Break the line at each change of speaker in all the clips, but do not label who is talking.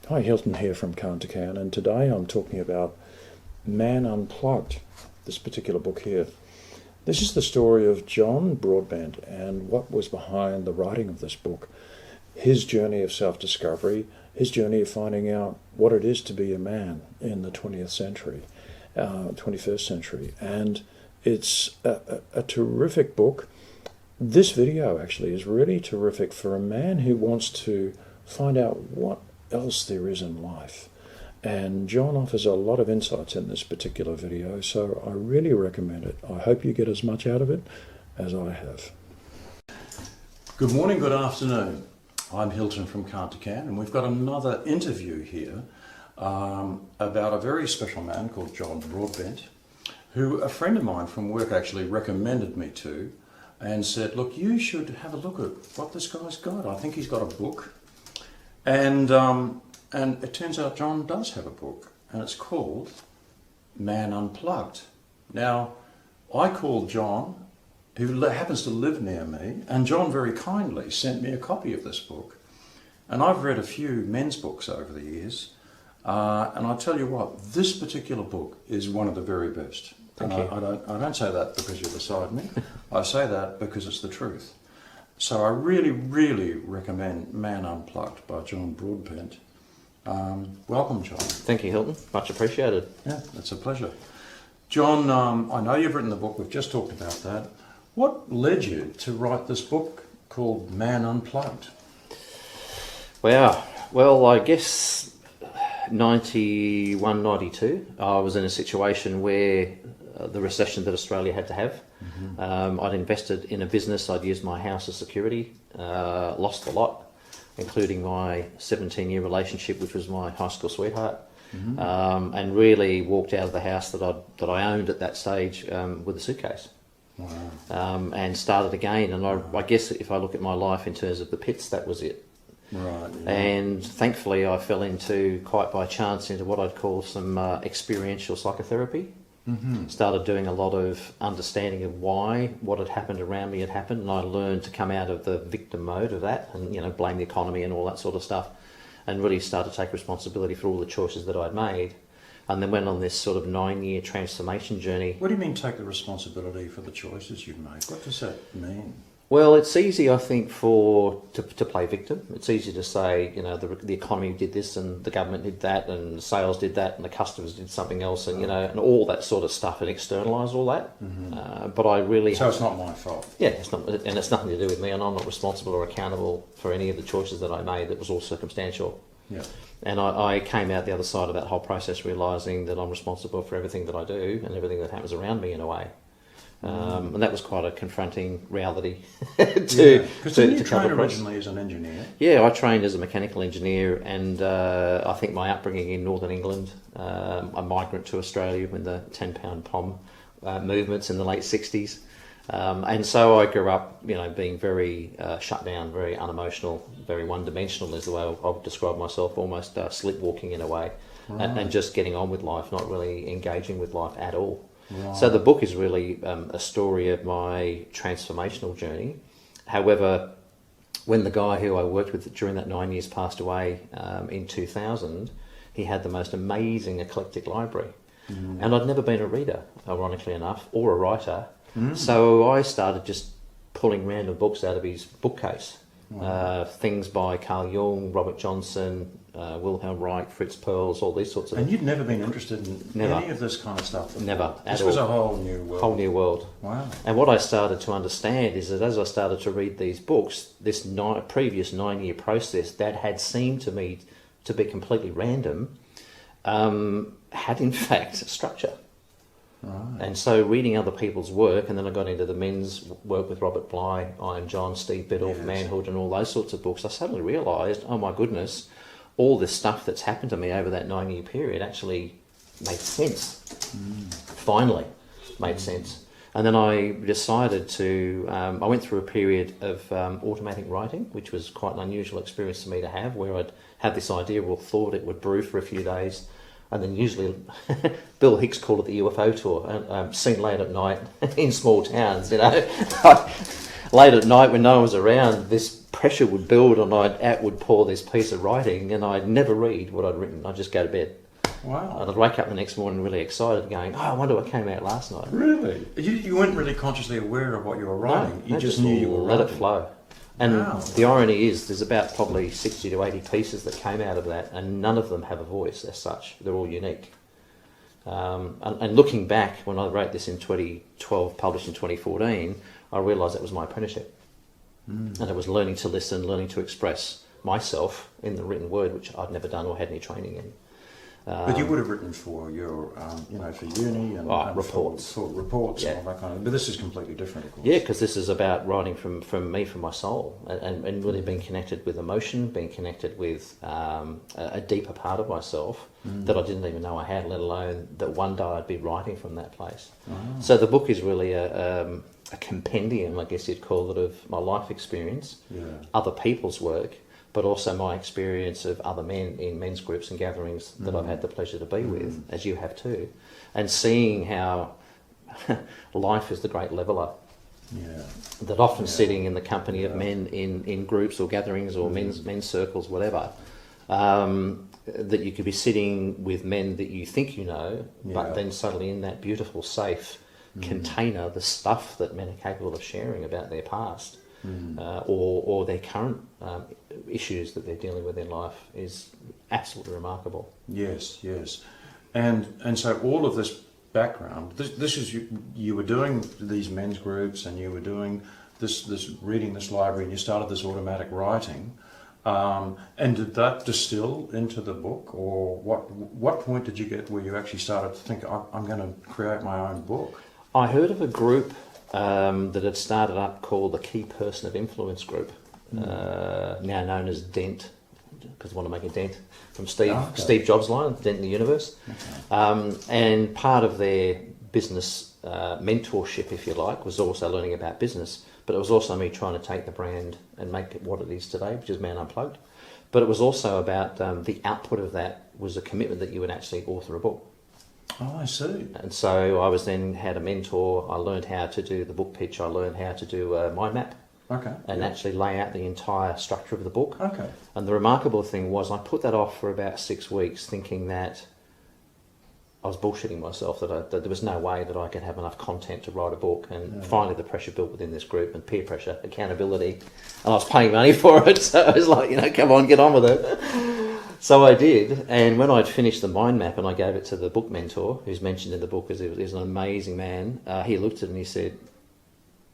Hi, Hilton here from Cant, and today I'm talking about Man Unplugged, this particular book here. This is the story of John Broadbent and what was behind the writing of this book, his journey of self-discovery, his journey of finding out what it is to be a man in the 20th century, 21st century. And it's a terrific book. This video actually is really terrific for a man who wants to find out what else there is in life. And John offers a lot of insights in this particular video, so I really recommend it. I hope you get as much out of it as I have.
Good morning, good afternoon. I'm Hilton from Cant, and we've got another interview here about a very special man called John Broadbent, who a friend of mine from work actually recommended me to and said, look, you should have a look at what this guy's got. I think he's got a book. And it turns out John does have a book, and it's called Man Unplugged. Now, I called John, who happens to live near me, and John very kindly sent me a copy of this book. And I've read a few men's books over the years, and I'll tell you what, this particular book is one of the very best.
Thank you.
I don't say that because you're beside me. I say that because it's the truth. So I really, really recommend Man Unplugged by John Broadbent. Welcome, John.
Thank you, Hilton. Much appreciated.
Yeah, it's a pleasure. John, I know you've written the book. We've just talked about that. What led you to write this book called Man Unplugged?
Wow. Well, I guess 91, 92, I was in a situation where the recession that Australia had to have. I'd invested in a business, I'd used my house as security, lost a lot, including my 17-year relationship, which was my high school sweetheart, and really walked out of the house that I owned at that stage with a suitcase.
Wow.
And started again, and I guess if I look at my life in terms of the pits, that was it.
Right. Yeah.
And thankfully I fell into, quite by chance, into what I'd call some experiential psychotherapy. Started doing a lot of understanding of why what had happened around me had happened, and I learned to come out of the victim mode of that and blame the economy and all that sort of stuff, and really start to take responsibility for all the choices that I'd made, and then went on this sort of 9-year transformation journey.
What do you mean take the responsibility for the choices you've made? What does that mean?
Well, it's easy, I think, to play victim. It's easy to say, the economy did this and the government did that and sales did that and the customers did something else and, and all that sort of stuff, and externalise all that. But I really...
So it's not my fault?
Yeah, it's not, and it's nothing to do with me, and I'm not responsible or accountable for any of the choices that I made. That was all circumstantial.
Yeah.
And I came out the other side of that whole process realising that I'm responsible for everything that I do and everything that happens around me in a way. And that was quite a confronting reality
Because you trained originally as an engineer.
Yeah, I trained as a mechanical engineer, and I think my upbringing in Northern England, a migrant to Australia when the 10-pound POM movements in the late 60s. And so I grew up, being very shut down, very unemotional, very one-dimensional is the way I would describe myself, almost sleepwalking in a way, and just getting on with life, not really engaging with life at all.
Right.
So the book is really a story of my transformational journey. However, when the guy who I worked with during that 9 years passed away in 2000, he had the most amazing eclectic library. And I'd never been a reader, ironically enough, or a writer. So I started just pulling random books out of his bookcase. Things by Carl Jung, Robert Johnson, Wilhelm Reich, Fritz Perls, all these sorts of...
And you'd never been interested in any of this kind of stuff before?
Never, at all.
This was a whole new world.
Whole new world.
Wow.
And what I started to understand is that as I started to read these books, this previous 9-year process that had seemed to me to be completely random had in fact structure.
Right.
And so reading other people's work, and then I got into the men's work with Robert Bly, Iron John, Steve Biddulph, Manhood and all those sorts of books, I suddenly realised, oh my goodness, all this stuff that's happened to me over that 9-year period actually made sense. Finally made sense. And then I decided to, I went through a period of automatic writing, which was quite an unusual experience for me to have, where I'd have this idea or thought it would brew for a few days, and then usually Bill Hicks called it the UFO tour, seen late at night in small towns, late at night when no one was around, this pressure would build and out would pour this piece of writing, and I'd never read what I'd written. I'd just go to bed.
Wow.
And I'd wake up the next morning really excited, going, "Oh, I wonder what came out last night."
Really? You weren't really consciously aware of what you were writing.
No,
you just knew you were
let
writing.
it flow. And
Wow.
the irony is, there's about probably 60 to 80 pieces that came out of that, and none of them have a voice as such. They're all unique. And looking back, when I wrote this in 2012, published in 2014, I realised that was my apprenticeship. And it was learning to listen, learning to express myself in the written word, which I'd never done or had any training in.
But you would have written for your, for uni and
reports.
for reports
Yeah.
and all that kind of. But this is completely different, of course.
Yeah, because this is about writing from me, from my soul, and really being connected with emotion, being connected with a deeper part of myself that I didn't even know I had, let alone that one day I'd be writing from that place. So the book is really a compendium, I guess you'd call it, of my life experience, other people's work, but also my experience of other men in men's groups and gatherings that I've had the pleasure to be with, as you have too, and seeing how life is the great leveller.
Yeah.
That often sitting in the company of men in groups or gatherings or men's circles, whatever, that you could be sitting with men that you think you know, but then suddenly in that beautiful, safe container, the stuff that men are capable of sharing about their past or their current issues that they're dealing with in life is absolutely remarkable.
Yes, yes. And so all of this background, this is you were doing these men's groups and you were doing this reading this library and you started this automatic writing. And did that distill into the book, or what point did you get where you actually started to think, I'm going to create my own book?
I heard of a group that had started up called the Key Person of Influence Group, now known as Dent, because I want to make a dent, from Steve Jobs' line, Dent in the Universe. Okay. And part of their business mentorship, if you like, was also learning about business. But it was also me trying to take the brand and make it what it is today, which is Man Unplugged. But it was also about the output of that was a commitment that you would actually author a book.
Oh, I see.
And so I was then had a mentor. I learned how to do the book pitch. I learned how to do a mind map.
Okay.
And actually lay out the entire structure of the book.
Okay.
And the remarkable thing was I put that off for about 6 weeks thinking that I was bullshitting myself, that there was no way that I could have enough content to write a book. And finally the pressure built within this group, and peer pressure, accountability. And I was paying money for it, so I was like, come on, get on with it. So I did, and when I'd finished the mind map and I gave it to the book mentor, who's mentioned in the book as he was an amazing man, he looked at it and he said,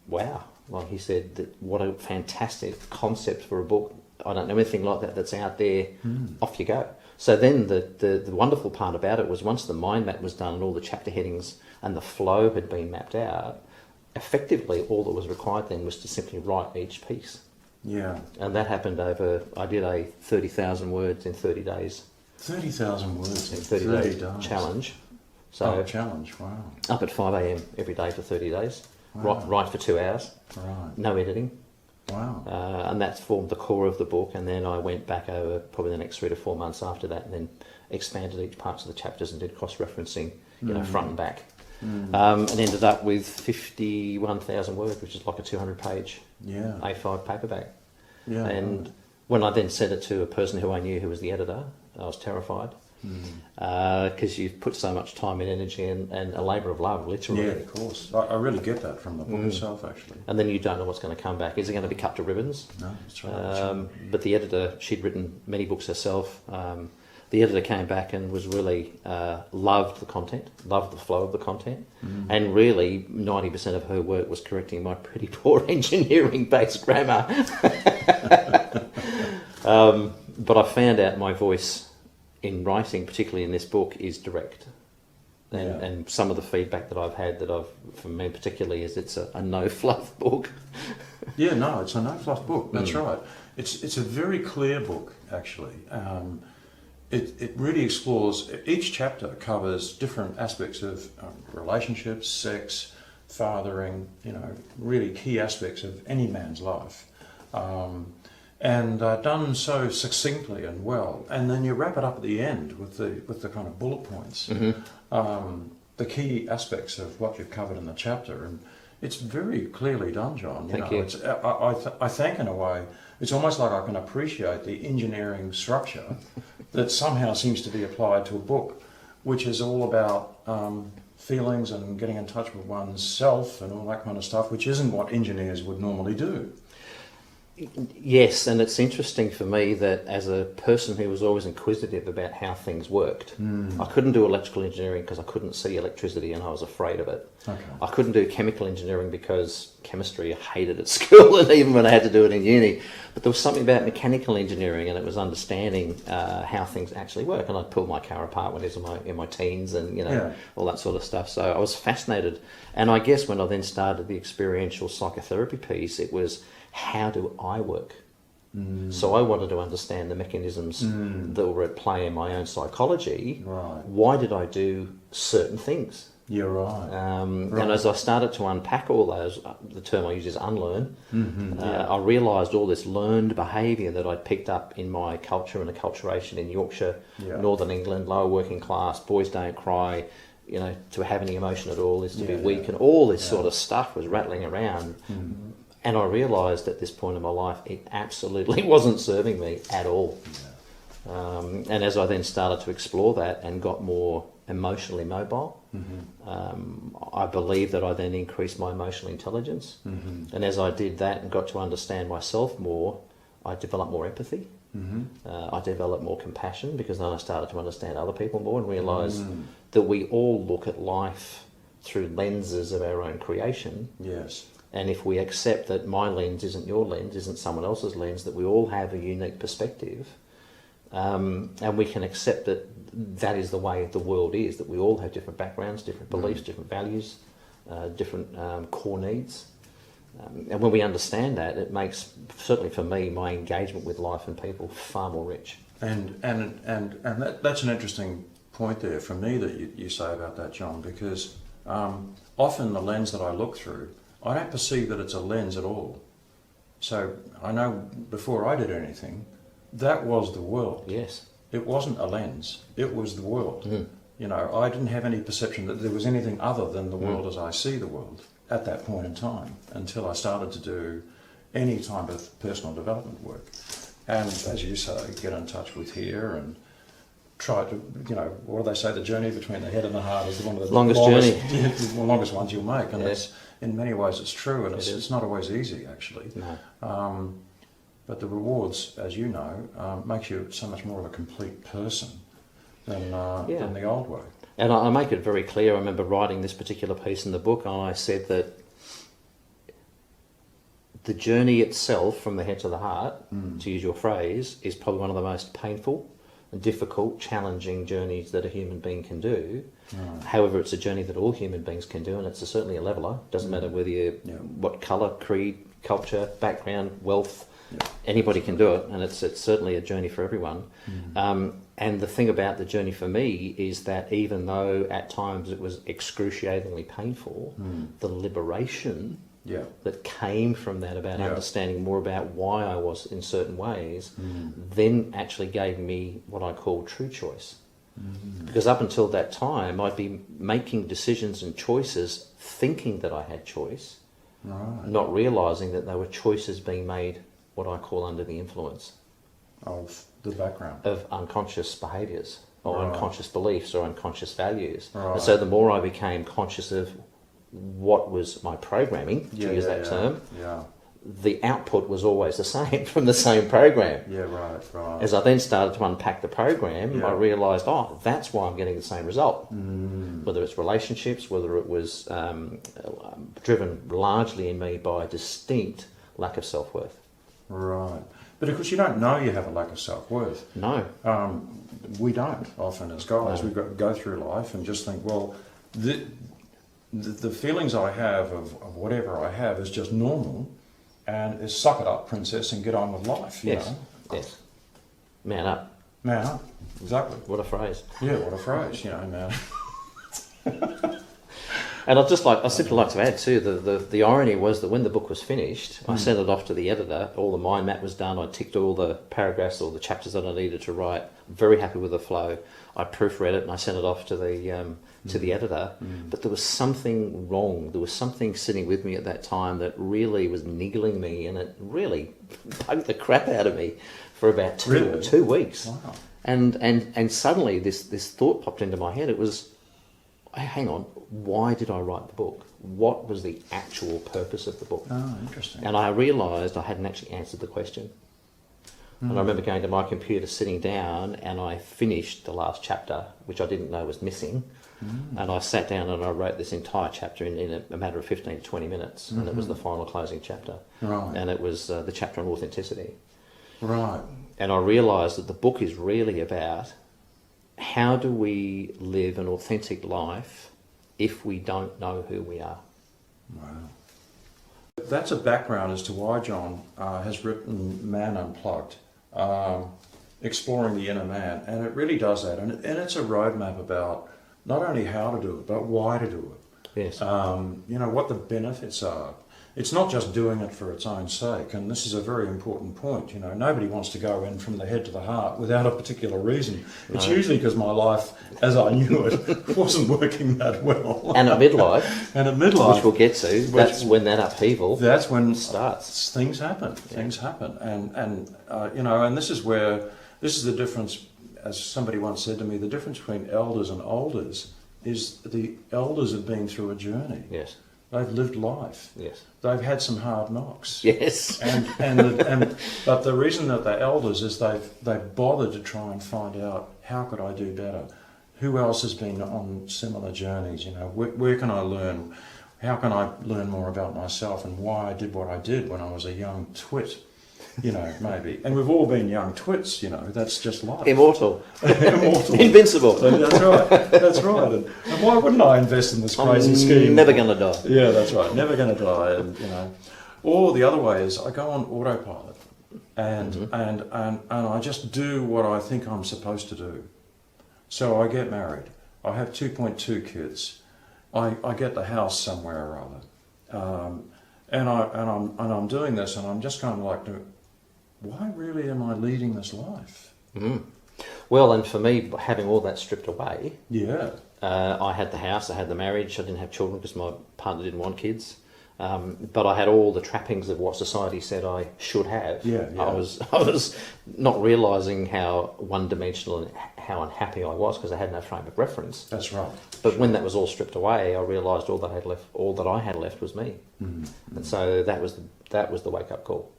wow. Like he said, that what a fantastic concept for a book. I don't know anything like that that's out there. Off you go. So then the wonderful part about it was once the mind map was done and all the chapter headings and the flow had been mapped out, effectively all that was required then was to simply write each piece.
Yeah.
And that happened I did a 30,000 words in 30 days.
30,000 words in
30
days.
Challenge. So
challenge, wow.
Up at 5 a.m. every day for 30 days.
Wow.
Write for 2 hours.
Right.
No editing.
Wow.
And that formed the core of the book, and then I went back over probably the next 3 to 4 months after that and then expanded each parts of the chapters and did cross-referencing, front and back. And ended up with 51,000 words, which is like a 200-page A5 paperback. Yeah. And when I then sent it to a person who I knew who was the editor, I was terrified. Because you've put so much time and energy and a labour of love, literally.
Yeah, of course. I really get that from the book itself, actually.
And then you don't know what's going to come back. Is it going to be cut to ribbons?
No, that's right.
But the editor, she'd written many books herself. The editor came back and was really loved the content, loved the flow of the content, and really 90% of her work was correcting my pretty poor engineering-based grammar. But I found out my voice in writing, particularly in this book, is direct. And some of the feedback that I've had from men particularly is it's a no-fluff book.
Yeah, no, it's a no-fluff book, that's right. It's a very clear book, actually. It really explores, each chapter covers different aspects of relationships, sex, fathering, really key aspects of any man's life. And done so succinctly and well, and then you wrap it up at the end with the kind of bullet points, the key aspects of what you've covered in the chapter, and It's very clearly done, John.
Thank you.
It's, I think in a way, it's almost like I can appreciate the engineering structure that somehow seems to be applied to a book, which is all about feelings and getting in touch with one's self and all that kind of stuff, which isn't what engineers would normally do.
Yes, and it's interesting for me that as a person who was always inquisitive about how things worked, I couldn't do electrical engineering because I couldn't see electricity and I was afraid of it.
Okay.
I couldn't do chemical engineering because chemistry I hated at school and even when I had to do it in uni. But there was something about mechanical engineering and it was understanding how things actually work. And I'd pull my car apart when I was in my teens and, all that sort of stuff. So I was fascinated. And I guess when I then started the experiential psychotherapy piece, it was, how do I work? So I wanted to understand the mechanisms that were at play in my own psychology.
Right.
Why did I do certain things?
You're right.
And as I started to unpack all those, the term I use is unlearn, I realised all this learned behaviour that I'd picked up in my culture and acculturation in Yorkshire, Northern England, lower working class, boys don't cry, to have any emotion at all is to be weak, and all this sort of stuff was rattling around. And I realised at this point in my life, it absolutely wasn't serving me at all. And as I then started to explore that and got more emotionally mobile, I believe that I then increased my emotional intelligence. And as I did that and got to understand myself more, I developed more empathy. I developed more compassion because then I started to understand other people more and realise that we all look at life through lenses of our own creation.
Yes.
And if we accept that my lens isn't your lens, isn't someone else's lens, that we all have a unique perspective, and we can accept that that is the way the world is, that we all have different backgrounds, different beliefs, different values, different core needs. And when we understand that, it makes, certainly for me, my engagement with life and people far more rich.
And that's an interesting point there for me that you say about that, John, because often the lens that I look through, I don't perceive that it's a lens at all. So I know before I did anything, that was the world.
Yes.
It wasn't a lens, it was the world. I didn't have any perception that there was anything other than the world as I see the world at that point in time, until I started to do any type of personal development work. And as you say, get in touch with here and try to, what do they say, the journey between the head and the heart is one of the
longest
longest ones you'll make. And
Yes.
in many ways it's true, and it's not always easy, actually.
No.
But the rewards, as you know, makes you so much more of a complete person than the old way.
And I make it very clear, I remember writing this particular piece in the book, and I said that the journey itself from the head to the heart, to use your phrase, is probably one of the most painful and difficult, challenging journeys that a human being can do. However, it's a journey that all human beings can do, and it's certainly a leveller. Doesn't matter whether what colour, creed, culture, background, wealth, anybody can do it, and it's certainly a journey for everyone. And the thing about the journey for me is that even though at times it was excruciatingly painful, the liberation that came from that about understanding more about why I was in certain ways, then actually gave me what I call true choice. Because up until that time, I'd be making decisions and choices thinking that I had choice, not realising that they were choices being made what I call under the influence
of the background
of unconscious behaviours or unconscious beliefs or unconscious values.
Right.
And so the more I became conscious of what was my programming, to use that term, the output was always the same from the same program.
Right.
As I then started to unpack the program, I realised, that's why I'm getting the same result. Whether it's relationships, whether it was driven largely in me by a distinct lack of self-worth.
Right. But of course you don't know you have a lack of self-worth.
No.
We don't often as guys. We go through life and just think, well, the feelings I have of whatever I have is just normal, and is suck it up, princess, and get on with life. You know?
Yes. Man up.
Man up. Exactly.
What a phrase.
Yeah, what a phrase. Man.
And I simply like to add too, the irony was that when the book was finished, I sent it off to the editor, all the mind map was done, I ticked all the paragraphs, all the chapters that I needed to write, very happy with the flow. I proofread it and I sent it off to the editor, but there was something wrong. There was something sitting with me at that time that really was niggling me, and it really bugged the crap out of me for about two weeks.
Wow.
And suddenly this thought popped into my head. It was, hey, hang on, why did I write the book? What was the actual purpose of the book?
Oh, interesting.
And I realised I hadn't actually answered the question. And I remember going to my computer, sitting down, and I finished the last chapter, which I didn't know was missing. And I sat down and I wrote this entire chapter in a matter of 15 to 20 minutes. And it was the final closing chapter.
Right.
And it was the chapter on authenticity.
Right.
And I realised that the book is really about how do we live an authentic life if we don't know who we are.
Wow. That's a background as to why John has written Man Unplugged, exploring the inner man, and it really does that. And it's a roadmap about not only how to do it, but why to do it.
Yes.
What the benefits are. It's not just doing it for its own sake, and this is a very important point. Nobody wants to go in from the head to the heart without a particular reason. It's usually because my life, as I knew it, wasn't working that well.
And at midlife, which we'll get to, that's when that upheaval starts.
Things happen. Things happen, and this is the difference. As somebody once said to me, the difference between elders and olders is the elders have been through a journey.
Yes.
They've lived life.
Yes.
They've had some hard knocks.
Yes.
But the reason that they're elders is they've bothered to try and find out, how could I do better? Who else has been on similar journeys? Where can I learn? How can I learn more about myself and why I did what I did when I was a young twit? Maybe. And we've all been young twits, that's just life.
Immortal.
Immortal.
Invincible.
That's right. And why wouldn't I invest in this crazy scheme?
Never going to die.
Yeah, that's right. Never going to die. And, or the other way is I go on autopilot and I just do what I think I'm supposed to do. So I get married. I have 2.2 kids. I get the house somewhere or other. And I'm doing this, and I'm just kind of like, why really am I leading this life?
Mm. Well, and for me, having all that stripped away,
yeah,
I had the house, I had the marriage, I didn't have children because my partner didn't want kids, but I had all the trappings of what society said I should have.
Yeah.
I was not realising how one-dimensional and how unhappy I was because I had no frame of reference.
That's right.
But when that was all stripped away, I realised all that I had left was me, and so that was the wake-up call.